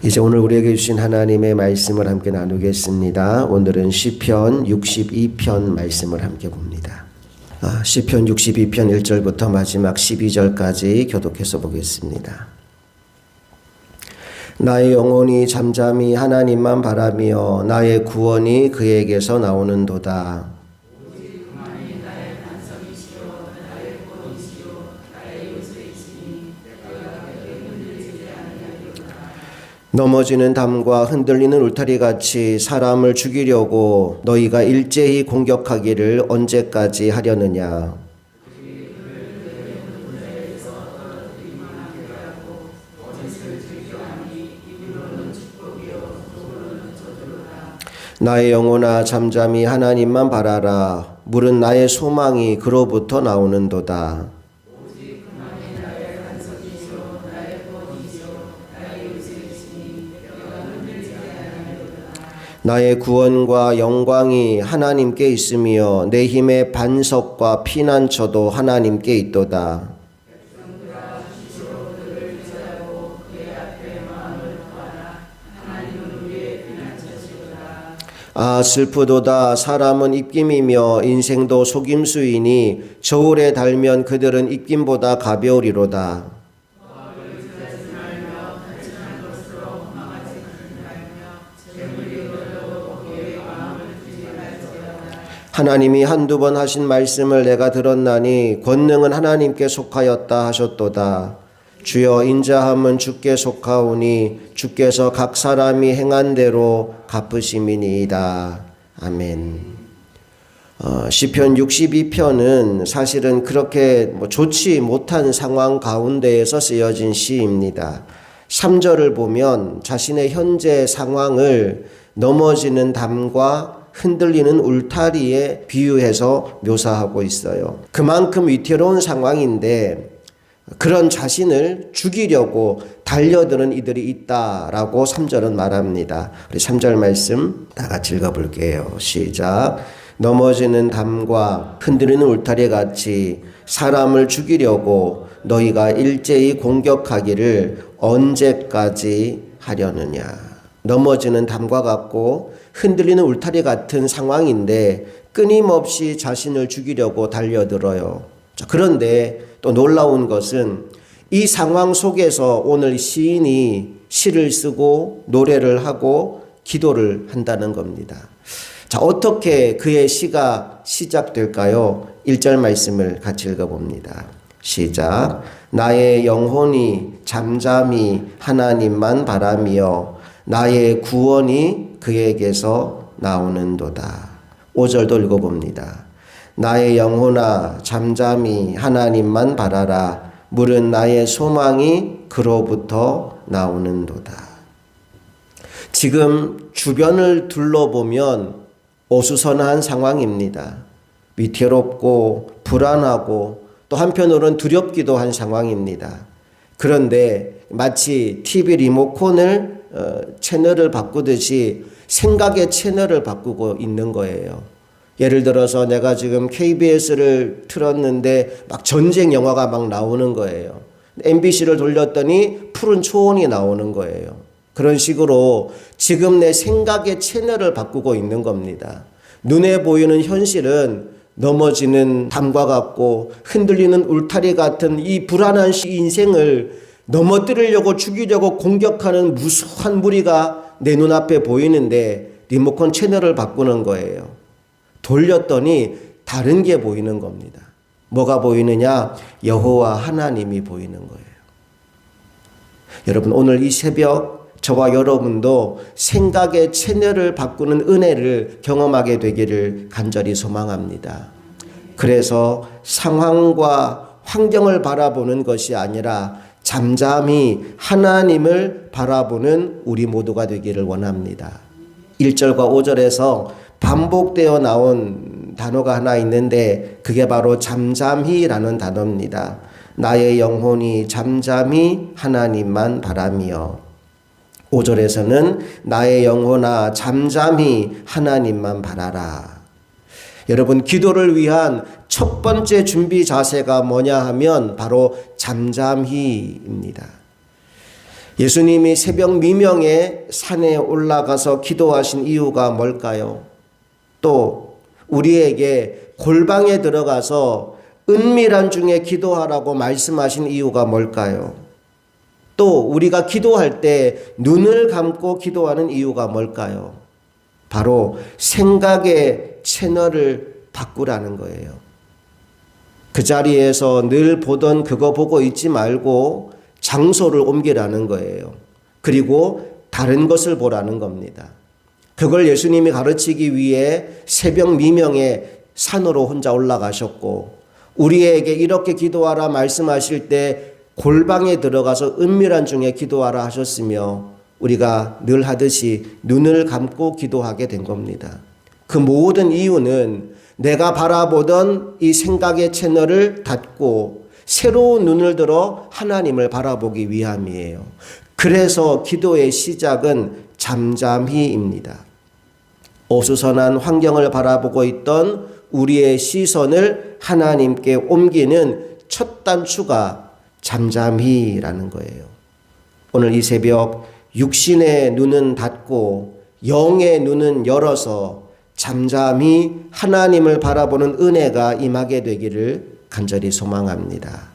이제 오늘 우리에게 주신 하나님의 말씀을 함께 나누겠습니다. 오늘은 시편 62편 말씀을 함께 봅니다. 시편 62편 1절부터 마지막 12절까지 교독해서 보겠습니다. 나의 영혼이 잠잠히 하나님만 바라며 나의 구원이 그에게서 나오는도다. 넘어지는 담과 흔들리는 울타리같이 사람을 죽이려고 너희가 일제히 공격하기를 언제까지 하려느냐. 나의 영혼아 잠잠히 하나님만 바라라. 물은 나의 소망이 그로부터 나오는도다. 나의 구원과 영광이 하나님께 있으며 내 힘의 반석과 피난처도 하나님께 있도다. 슬프도다. 사람은 입김이며 인생도 속임수이니 저울에 달면 그들은 입김보다 가벼우리로다. 하나님이 한두 번 하신 말씀을 내가 들었나니 권능은 하나님께 속하였다 하셨도다. 주여 인자함은 주께 속하오니 주께서 각 사람이 행한 대로 갚으심이니이다. 아멘. 시편 62편은 사실은 그렇게 좋지 못한 상황 가운데에서 쓰여진 시입니다. 3절을 보면 자신의 현재 상황을 넘어지는 담과 흔들리는 울타리에 비유해서 묘사하고 있어요. 그만큼 위태로운 상황인데 그런 자신을 죽이려고 달려드는 이들이 있다라고 3절은 말합니다. 우리 3절 말씀 다 같이 읽어볼게요. 시작. 넘어지는 담과 흔들리는 울타리 같이 사람을 죽이려고 너희가 일제히 공격하기를 언제까지 하려느냐. 넘어지는 담과 같고 흔들리는 울타리 같은 상황인데 끊임없이 자신을 죽이려고 달려들어요. 그런데 또 놀라운 것은 이 상황 속에서 오늘 시인이 시를 쓰고 노래를 하고 기도를 한다는 겁니다. 어떻게 그의 시가 시작될까요? 1절 말씀을 같이 읽어봅니다. 시작. 나의 영혼이 잠잠히 하나님만 바라며 나의 구원이 그에게서 나오는도다. 5절도 읽어봅니다. 나의 영혼아 잠잠히 하나님만 바라라. 물은 나의 소망이 그로부터 나오는도다. 지금 주변을 둘러보면 어수선한 상황입니다. 위태롭고 불안하고 또 한편으로는 두렵기도 한 상황입니다. 그런데 마치 TV 리모컨을 채널을 바꾸듯이 생각의 채널을 바꾸고 있는 거예요. 예를 들어서 내가 지금 KBS를 틀었는데 막 전쟁 영화가 막 나오는 거예요. MBC를 돌렸더니 푸른 초원이 나오는 거예요. 그런 식으로 지금 내 생각의 채널을 바꾸고 있는 겁니다. 눈에 보이는 현실은 넘어지는 담과 같고 흔들리는 울타리 같은 이 불안한 인생을 넘어뜨리려고 죽이려고 공격하는 무수한 무리가 내 눈앞에 보이는데 리모컨 채널을 바꾸는 거예요. 돌렸더니 다른 게 보이는 겁니다. 뭐가 보이느냐? 여호와 하나님이 보이는 거예요. 여러분 오늘 이 새벽 저와 여러분도 생각의 채널을 바꾸는 은혜를 경험하게 되기를 간절히 소망합니다. 그래서 상황과 환경을 바라보는 것이 아니라 잠잠히 하나님을 바라보는 우리 모두가 되기를 원합니다. 1절과 5절에서 반복되어 나온 단어가 하나 있는데 그게 바로 잠잠히라는 단어입니다. 나의 영혼이 잠잠히 하나님만 바라며 5절에서는 나의 영혼아 잠잠히 하나님만 바라라. 여러분 기도를 위한 첫 번째 준비 자세가 뭐냐 하면 바로 잠잠히입니다. 예수님이 새벽 미명에 산에 올라가서 기도하신 이유가 뭘까요? 또 우리에게 골방에 들어가서 은밀한 중에 기도하라고 말씀하신 이유가 뭘까요? 또 우리가 기도할 때 눈을 감고 기도하는 이유가 뭘까요? 바로 생각의 채널을 바꾸라는 거예요. 그 자리에서 늘 보던 그거 보고 있지 말고 장소를 옮기라는 거예요. 그리고 다른 것을 보라는 겁니다. 그걸 예수님이 가르치기 위해 새벽 미명에 산으로 혼자 올라가셨고, 우리에게 이렇게 기도하라 말씀하실 때 골방에 들어가서 은밀한 중에 기도하라 하셨으며, 우리가 늘 하듯이 눈을 감고 기도하게 된 겁니다. 그 모든 이유는 내가 바라보던 이 생각의 채널을 닫고 새로운 눈을 들어 하나님을 바라보기 위함이에요. 그래서 기도의 시작은 잠잠히입니다. 어수선한 환경을 바라보고 있던 우리의 시선을 하나님께 옮기는 첫 단추가 잠잠히라는 거예요. 오늘 이 새벽 육신의 눈은 닫고 영의 눈은 열어서 잠잠히 하나님을 바라보는 은혜가 임하게 되기를 간절히 소망합니다.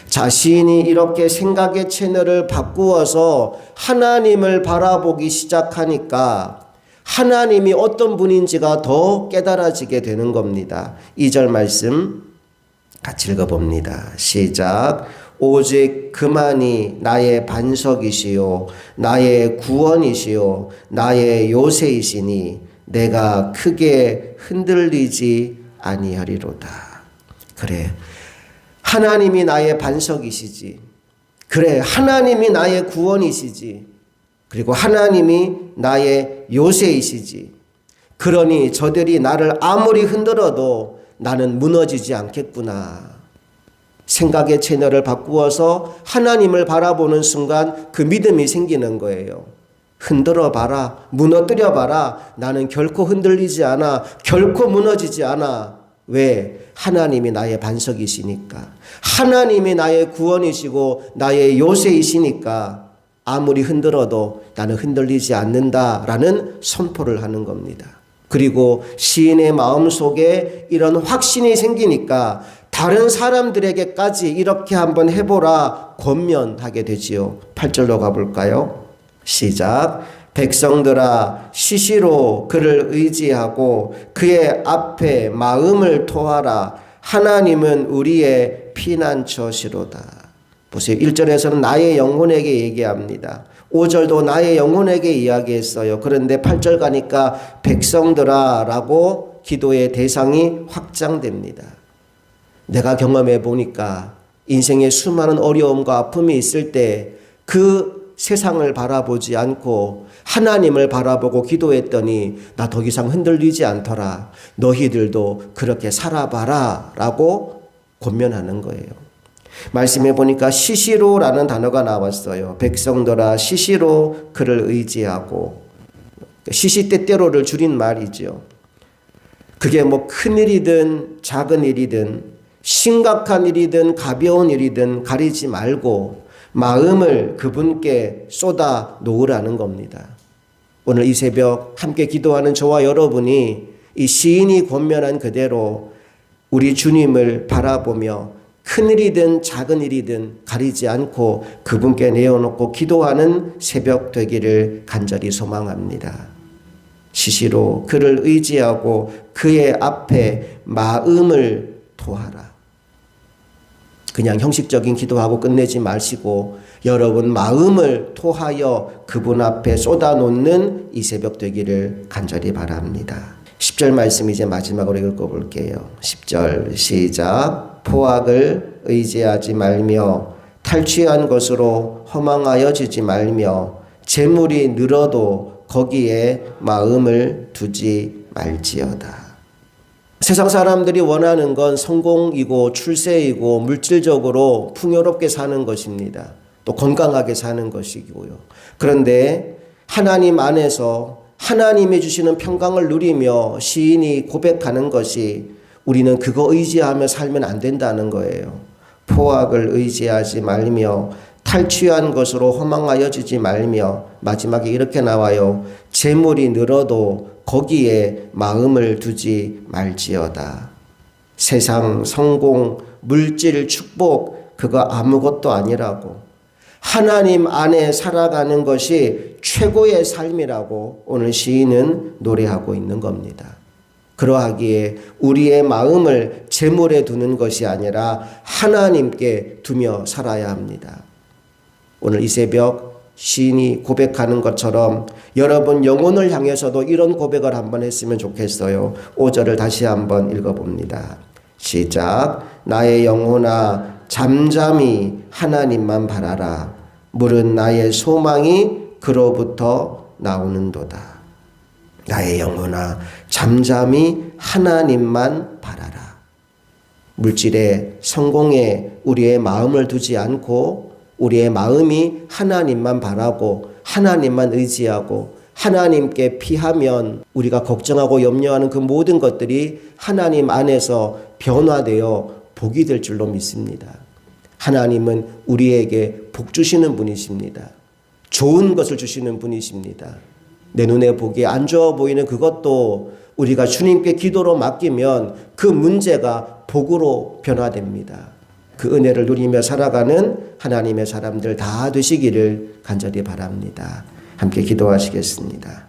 자신이 이렇게 생각의 채널을 바꾸어서 하나님을 바라보기 시작하니까 하나님이 어떤 분인지가 더 깨달아지게 되는 겁니다. 2절 말씀 같이 읽어봅니다. 시작. 오직 그만이 나의 반석이시요 나의 구원이시요 나의 요새이시니 내가 크게 흔들리지 아니하리로다. 그래, 하나님이 나의 반석이시지. 그래, 하나님이 나의 구원이시지. 그리고 하나님이 나의 요새이시지. 그러니 저들이 나를 아무리 흔들어도 나는 무너지지 않겠구나. 생각의 채널을 바꾸어서 하나님을 바라보는 순간 그 믿음이 생기는 거예요. 흔들어 봐라, 무너뜨려 봐라. 나는 결코 흔들리지 않아. 결코 무너지지 않아. 왜? 하나님이 나의 반석이시니까. 하나님이 나의 구원이시고 나의 요새이시니까 아무리 흔들어도 나는 흔들리지 않는다라는 선포를 하는 겁니다. 그리고 시인의 마음속에 이런 확신이 생기니까 다른 사람들에게까지 이렇게 한번 해보라 권면하게 되지요. 8절로 가볼까요? 시작. 백성들아 시시로 그를 의지하고 그의 앞에 마음을 토하라. 하나님은 우리의 피난처시로다. 보세요. 1절에서는 나의 영혼에게 얘기합니다. 5절도 나의 영혼에게 이야기했어요. 그런데 8절 가니까 백성들아 라고 기도의 대상이 확장됩니다. 내가 경험해 보니까 인생에 수많은 어려움과 아픔이 있을 때 그 세상을 바라보지 않고 하나님을 바라보고 기도했더니 나 더 이상 흔들리지 않더라. 너희들도 그렇게 살아봐라 라고 권면하는 거예요. 말씀해 보니까 시시로라는 단어가 나왔어요. 백성들아 시시로 그를 의지하고, 시시때때로를 줄인 말이죠. 그게 뭐 큰 일이든 작은 일이든 심각한 일이든 가벼운 일이든 가리지 말고 마음을 그분께 쏟아 놓으라는 겁니다. 오늘 이 새벽 함께 기도하는 저와 여러분이 이 시인이 권면한 그대로 우리 주님을 바라보며 큰 일이든 작은 일이든 가리지 않고 그분께 내어놓고 기도하는 새벽 되기를 간절히 소망합니다. 시시로 그를 의지하고 그의 앞에 마음을 토하라. 그냥 형식적인 기도하고 끝내지 마시고 여러분 마음을 토하여 그분 앞에 쏟아놓는 이 새벽 되기를 간절히 바랍니다. 10절 말씀 이제 마지막으로 읽어볼게요. 10절 시작. 포악을 의지하지 말며 탈취한 것으로 허망하여 지지 말며 재물이 늘어도 거기에 마음을 두지 말지어다. 세상 사람들이 원하는 건 성공이고 출세이고 물질적으로 풍요롭게 사는 것입니다. 또 건강하게 사는 것이고요. 그런데 하나님 안에서 하나님이 주시는 평강을 누리며 시인이 고백하는 것이 우리는 그거 의지하며 살면 안 된다는 거예요. 포악을 의지하지 말며 탈취한 것으로 허망하여지지 말며 마지막에 이렇게 나와요. 재물이 늘어도 거기에 마음을 두지 말지어다. 세상, 성공, 물질, 축복 그거 아무것도 아니라고. 하나님 안에 살아가는 것이 최고의 삶이라고 오늘 시인은 노래하고 있는 겁니다. 그러하기에 우리의 마음을 재물에 두는 것이 아니라 하나님께 두며 살아야 합니다. 오늘 이 새벽 시인이 고백하는 것처럼 여러분 영혼을 향해서도 이런 고백을 한번 했으면 좋겠어요. 5절을 다시 한번 읽어봅니다. 시작. 나의 영혼아 잠잠히 하나님만 바라라. 물은 나의 소망이 그로부터 나오는도다. 나의 영혼아 잠잠히 하나님만 바라라. 물질에 성공에 우리의 마음을 두지 않고 우리의 마음이 하나님만 바라고 하나님만 의지하고 하나님께 피하면 우리가 걱정하고 염려하는 그 모든 것들이 하나님 안에서 변화되어 복이 될 줄로 믿습니다. 하나님은 우리에게 복 주시는 분이십니다. 좋은 것을 주시는 분이십니다. 내 눈에 보기에 안 좋아 보이는 그것도 우리가 주님께 기도로 맡기면 그 문제가 복으로 변화됩니다. 그 은혜를 누리며 살아가는 하나님의 사람들 다 되시기를 간절히 바랍니다. 함께 기도하시겠습니다.